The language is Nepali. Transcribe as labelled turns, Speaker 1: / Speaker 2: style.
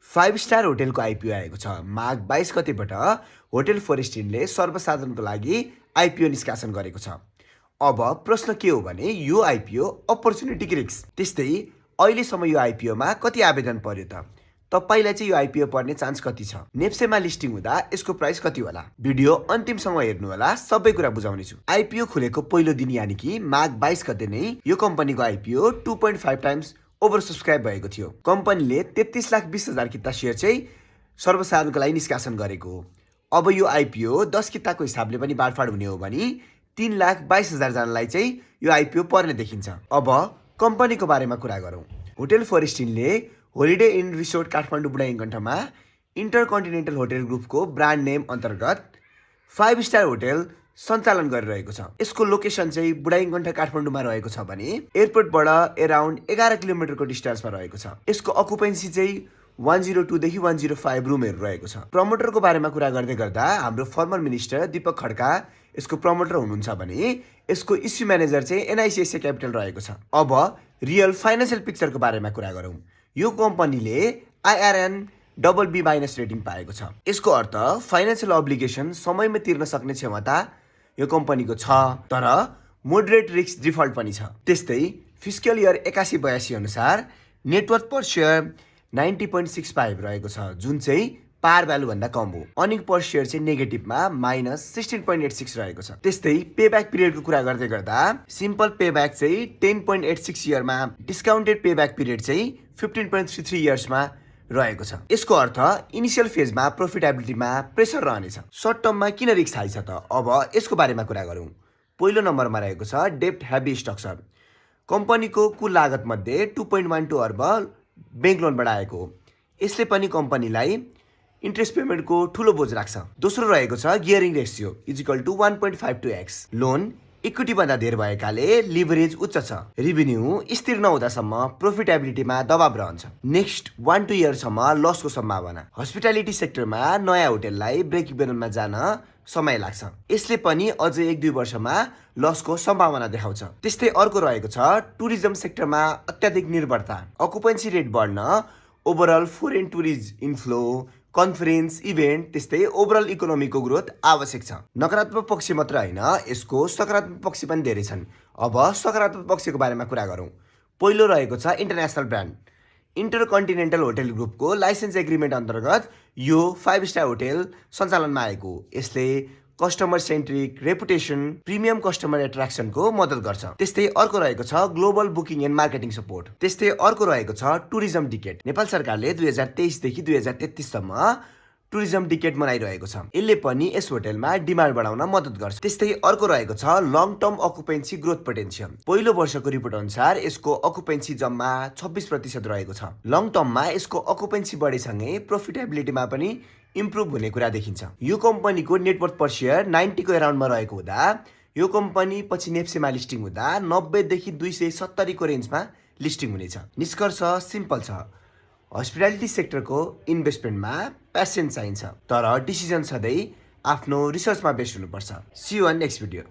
Speaker 1: 5 स्टार होटलको आइपिओ आएको छ। माघ 22 गतेबाट होटल फरेस्टिनले सर्वसाधारणको लागि आइपिओ निष्कासन गरेको छ। अब प्रश्न के हो भने यो आइपिओ अपर्च्युनिटी कि रिस्क? त्यस्तै अहिलेसम्म यो आइपिओमा कति आवेदन पर्यो त? तपाईलाई चाहिँ यो आइपिओ पर्ने चान्स कति छ? नेप्सेमा लिस्टिङ हुँदा यसको प्राइस कति होला? भिडियो अन्तिमसम्म हेर्नु होला, सबै कुरा बुझाउने छु। आइपिओ खुलेको पहिलो दिन यानि कि माघ 22 गते नै यो कम्पनीको आइपिओ 2.5 टाइम्स ओभर सब्सक्राइब भएको थियो। कम्पनीले 33,20,000 किता सेयर चाहिँ सर्वसाधारणको लागि निष्कासन गरेको हो। अब यो आइपिओ 10 किताको हिसाबले पनि बाँडफाँड हुने हो भने 3,22,000 जनालाई चाहिँ यो आइपिओ पर्ने देखिन्छ। अब कम्पनीको बारेमा कुरा गरौँ। होटल फरेस्टिनले होलिडे इन रिसोर्ट काठमाडौँ बुढाइगण्ठमा इन्टरकन्टिनेन्टल होटल ग्रुपको ब्रान्ड नेम अन्तर्गत 5 स्टार होटल सञ्चालन गरिरहेको छ। यसको लोकेसन चाहिँ बुढाइगण्ठ काठमाडौँमा रहेको छ भने एयरपोर्टबाट एराउन्ड 11 किलोमिटरको डिस्टेन्समा रहेको छ। यसको अकुपेन्सी चाहिँ 102 देखि 105 रुमहरू रहेको छ। प्रमोटरको बारेमा कुरा गर्दै गर्दा हाम्रो फर्मर मिनिस्टर दीपक खड्का यसको प्रमोटर हुनुहुन्छ भने यसको इस्यु म्यानेजर चाहिँ एनआइसिआइसिआई क्यापिटल रहेको छ। अब रियल फाइनेन्सियल पिक्चरको बारेमा कुरा गरौँ। यो कम्पनीले IRN BB- रेटिङ पाएको छ। यसको अर्थ फाइनेन्सियल अब्लिगेसन समयमा तिर्न सक्ने क्षमता यो कम्पनीको छ, तर मोडरेट रिस्क डिफल्ट पनि छ। त्यस्तै फिस्कल इयर 81-82 अनुसार नेटवर्थ पर सेयर 90.65 रहेको छ, जुन चाहिँ पार भ्यालु भन्दा कम हो। अर्निङ पर सेयर चाहिँ नेगेटिभमा -16.86 रहेको छ। त्यस्तै पेब्याक पिरियडको कुरा गर्दै गर्दा सिम्पल पेब्याक चाहिँ 10.86 इयरमा, डिस्काउन्टेड पेब्याक पिरियड चाहिँ 15.33 इयर्समा रहेको छ। यसको अर्थ इनिसियल फेजमा प्रफिटेबिलिटीमा प्रेसर रहनेछ। सर्ट टर्ममा किन रिस्क हाई छ त? अब यसको बारेमा कुरा गरौँ। पहिलो नम्बरमा रहेको छ डेप्ट हेभी स्ट्रक्चर। कम्पनीको कुल लागत मध्ये 2.12 अर्ब ब्याङ्क लोनबाट आएको हो। यसले पनि कम्पनीलाई इन्ट्रेस्ट पेमेन्टको ठुलो बोझ राख्छ। दोस्रो रहेको छ गियरिङ रेसियो = 1.52x। लोन इक्विटी भन्दा धेर भएकाले लिभरेज उच्च छ। रेभिन्यू स्थिर नहुँदासम्म प्रफिटेबिलिटीमा दबाव रहन्छ। नेक्स्ट 1-2 इयरसम्म लसको सम्भावना। हस्पिटालिटी सेक्टरमा नयाँ होटललाई ब्रेक इभनमा जान समय लाग्छ। यसले पनि अझै 1-2 वर्षमा लसको सम्भावना देखाउँछ। त्यस्तै अर्को रहेको छ टुरिज्म सेक्टरमा अत्याधिक निर्भरता। अकुपेन्सी रेट बढ्न overall foreign tourist inflow, conference, event, त्यस्तै ओभरअल इकोनोमीको ग्रोथ आवश्यक छ। नकारात्मक पक्ष मात्र होइन, यसको सकारात्मक पक्ष पनि धेरै छन्। अब सकारात्मक पक्षको बारेमा कुरा गरौँ। पहिलो रहेको छ इन्टरनेसनल ब्रान्ड। इन्टरकन्टिनेन्टल होटल ग्रुपको लाइसेन्स एग्रिमेन्ट अन्तर्गत यो 5 स्टार होटल सञ्चालनमा आएको। यसले customer centric reputation, premium customer एट्र्याक्सनको मद्दत गर्छ। त्यस्तै अर्को रहेको छ global booking and marketing support. त्यस्तै अर्को रहेको छ टुरिज्म डिकेट। नेपाल सरकारले 2023 देखि 2033 सम्म टुरिज्म डिकेट मनाइरहेको छ। यसले पनि यस होटलमा डिमान्ड बढाउन मद्दत गर्छ। त्यस्तै अर्को रहेको छ long term occupancy growth potential. पहिलो वर्षको रिपोर्ट अनुसार यसको अकुपेन्सी जम्मा 26% रहेको छ। लङ टर्ममा यसको अकुपेन्सी बढेसँगै प्रफिटेबिलिटीमा पनि इम्प्रुभ हुने कुरा देखिन्छ। यो कम्पनीको नेटवर्थ पर सेयर 90 को एराउन्डमा रहेको हुँदा यो कम्पनी पछि नेप्सेमा लिस्टिङ हुँदा 90 देखि 270 को रेन्जमा लिस्टिङ हुनेछ। निष्कर्ष सिम्पल छ, हस्पिटालिटी सेक्टरको इन्भेस्टमेन्टमा प्यासेन्स चाहिन्छ, तर डिसिजन सधैँ आफ्नो रिसर्चमा बेस्ड हुनुपर्छ। See you on next video.